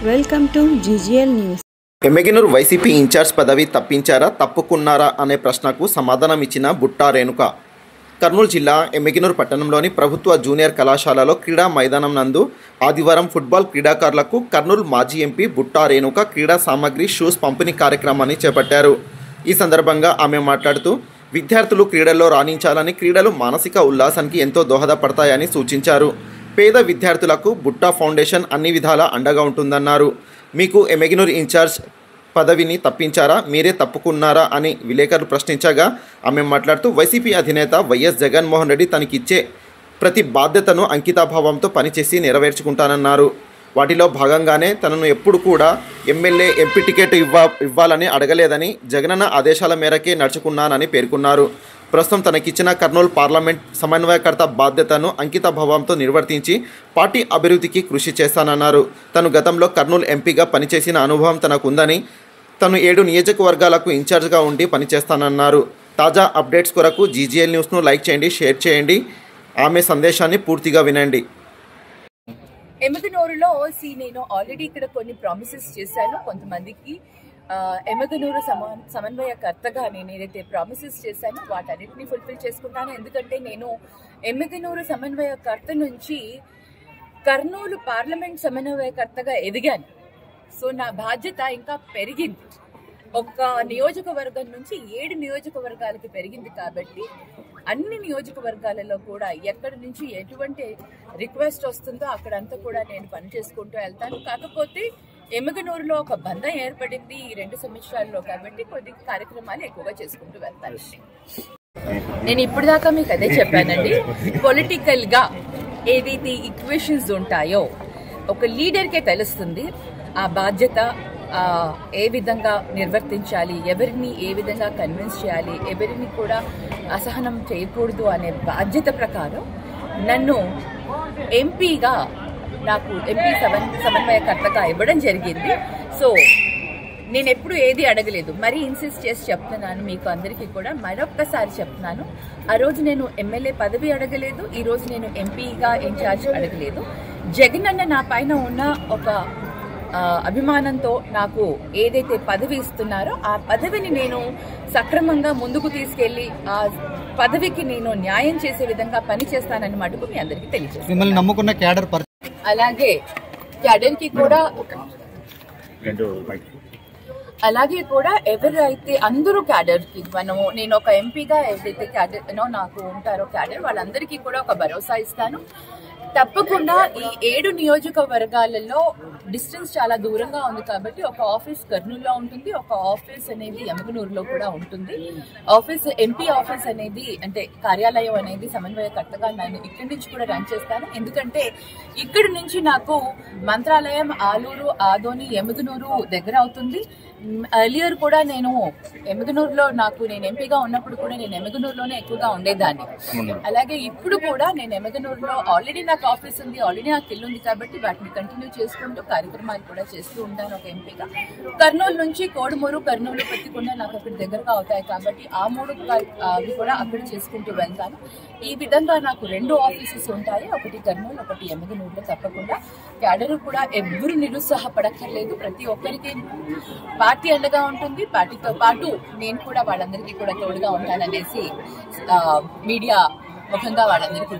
Welcome to GGL news. Emmiganur YCP incharge పదవి తప్పించారా తప్పుకున్నారా అనే ప్రశ్నకు సమాధానం ఇచ్చిన బుట్టా రేణుక. కర్నూలు జిల్లా ఎమ్మెగనూరు పట్టణంలోని ప్రభుత్వ జూనియర్ కళాశాలలో క్రీడా మైదానం నందు ఆదివారం ఫుట్బాల్ క్రీడాకారులకు కర్నూలు మాజీ ఎంపీ బుట్టా రేణుక క్రీడా సామాగ్రి షూస్ పంపిణీ కార్యక్రమాన్ని చేపట్టారు. ఈ సందర్భంగా ఆమె మాట్లాడుతూ విద్యార్థులు క్రీడల్లో రాణించాలని, క్రీడలు మానసిక ఉల్లాసానికి ఎంతో దోహదపడతాయని సూచించారు. పేద విద్యార్థులకు బుట్టా ఫౌండేషన్ అన్ని విధాలా అండగా ఉంటుందన్నారు. మీకు ఎమ్మెగనూరు ఇన్ఛార్జ్ పదవిని తప్పించారా, మీరే తప్పుకున్నారా అని విలేకరులు ప్రశ్నించగా ఆమె మాట్లాడుతూ వైసీపీ అధినేత వైఎస్ జగన్మోహన్ రెడ్డి తనకిచ్చే ప్రతి బాధ్యతను అంకితాభావంతో పనిచేసి నెరవేర్చుకుంటానన్నారు. వాటిలో భాగంగానే తనను ఎప్పుడు కూడా ఎమ్మెల్యే, ఎంపీ టికెట్ ఇవ్వాలని అడగలేదని, జగనన్న ఆదేశాల మేరకే నడుచుకున్నానని పేర్కొన్నారు. ప్రస్తుతం తనకిచ్చిన కర్నూలు పార్లమెంట్ సమన్వయకర్త బాధ్యతను అంకితభావంతో నిర్వర్తించి పార్టీ అభివృద్ధికి కృషి చేస్తానన్నారు. తను గతంలో కర్నూలు ఎంపీగా పనిచేసిన అనుభవం తనకుందని, తను 7 నియోజకవర్గాలకు ఇన్ఛార్జ్గా ఉండి పనిచేస్తానన్నారు. తాజా అప్డేట్స్ కొరకు GGL న్యూస్ను లైక్ చేయండి, షేర్ చేయండి. ఆమె సందేశాన్ని పూర్తిగా వినండి. ఎమ్మెగనూరులో నేను ఆల్రెడీ ఇక్కడ కొన్ని ప్రామిసెస్ చేశాను కొంతమందికి. ఎమ్మెగనూరు సమన్వయకర్తగా నేను ఏదైతే ప్రామిసెస్ చేశానో వాటన్నిటిని ఫుల్ఫిల్ చేసుకుంటాను. ఎందుకంటే నేను ఎమ్మెగనూరు సమన్వయకర్త నుంచి కర్నూలు పార్లమెంట్ సమన్వయకర్తగా ఎదిగాను. సో నా బాధ్యత ఇంకా పెరిగింది. ఒక నియోజకవర్గం నుంచి 7 నియోజకవర్గాలకి పెరిగింది. కాబట్టి అన్ని నియోజకవర్గాలలో కూడా ఎక్కడి నుంచి ఎటువంటి రిక్వెస్ట్ వస్తుందో అక్కడంతా కూడా నేను పనిచేసుకుంటూ వెళ్తాను. కాకపోతే ఎమ్మెగనూరులో ఒక బంధం ఏర్పడింది ఈ 2 సంవత్సరాల్లో, కాబట్టి కొద్ది కార్యక్రమాలు ఎక్కువగా చేసుకుంటూ వెళ్తాను. నేను ఇప్పటిదాకా మీకు అదే చెప్పానండి. పొలిటికల్ గా ఏదైతే ఈక్వేషన్స్ ఉంటాయో ఒక లీడర్కే తెలుస్తుంది ఆ బాధ్యత ఏ విధంగా నిర్వర్తించాలి, ఎవరిని ఏ విధంగా కన్విన్స్ చేయాలి, ఎవరిని కూడా అసహనం చేయకూడదు అనే బాధ్యత ప్రకారం నన్ను ఎంపీగా, నాకు ఎంపీ సమన్వయకర్తగా ఇవ్వడం జరిగింది. సో నేను ఎప్పుడు ఏది అడగలేదు, మరీ ఇన్సిస్ట్ చేసి చెప్తున్నాను మీకు అందరికీ కూడా. మరొక్కసారి చెప్తున్నాను, ఆ రోజు నేను ఎమ్మెల్యే పదవి అడగలేదు, ఈ రోజు నేను ఎంపీగా ఇన్ఛార్జ్ అడగలేదు. జగన్ అన్న నా పైన ఉన్న ఒక అభిమానంతో నాకు ఏదైతే పదవి ఇస్తున్నారో ఆ పదవిని నేను సక్రమంగా ముందుకు తీసుకెళ్లి ఆ పదవికి నేను న్యాయం చేసే విధంగా పనిచేస్తానని మటుకు మీ అందరికీ తెలియజేస్తాను. అలాగే ఎవరైతే అందరూ క్యాడర్ కి నేను ఒక ఎంపీగా ఏదైతే క్యాడర్ నాకు ఉంటారో క్యాడర్ వాళ్ళందరికీ కూడా ఒక భరోసా ఇస్తాను. తప్పకుండా ఈ 7 నియోజకవర్గాలలో డిస్టెన్స్ చాలా దూరంగా ఉంది కాబట్టి ఒక ఆఫీస్ కర్నూలులో ఉంటుంది, ఒక ఆఫీస్ అనేది ఎమ్మెగనూరులో కూడా ఉంటుంది. ఎంపీ ఆఫీస్ అనేది అంటే కార్యాలయం అనేది సమన్వయకర్తగా నేను ఇక్కడి నుంచి కూడా రన్ చేస్తాను. ఎందుకంటే ఇక్కడి నుంచి నాకు మంత్రాలయం, ఆలూరు, ఆదోని, ఎమ్మెగనూరు దగ్గర అవుతుంది. ఎర్లియర్ కూడా నేను ఎమ్మెగనూరులో నేను ఎంపీగా ఉన్నప్పుడు కూడా నేను ఎమ్మెగనూరులోనే ఎక్కువగా ఉండేదాన్ని. అలాగే ఇప్పుడు కూడా నేను ఎమ్మెగనూరులో ఆల్రెడీ నాకు ఆఫీస్ ఉంది, ఆల్రెడీ నాకు ఇల్లు ఉంది కాబట్టి వాటిని కంటిన్యూ చేసుకుంటూ కార్యక్రమాలు కూడా చేస్తూ ఉంటాను ఒక ఎంపీగా. కర్నూలు నుంచి కోడుమూరు, కర్నూలు, పత్తికొండ నాకు అక్కడ దగ్గరగా అవుతాయి కాబట్టి ఆ 3 అవి కూడా అక్కడ చేసుకుంటూ వెళ్తాను. ఈ విధంగా నాకు 2 ఆఫీసెస్ ఉంటాయి, ఒకటి కర్నూలు, ఒకటి ఎమ్మెగనూరులో. తప్పకుండా క్యాడర్ కూడా ఎవ్వరు నిరుత్సాహపడక్కర్లేదు, ప్రతి ఒక్కరికి పార్టీ అండగా ఉంటుంది. పార్టీతో పాటు నేను కూడా వాళ్ళందరికీ కూడా తోడుగా ఉంటాననేసి మీడియా ముఖంగా వాళ్ళందరికీ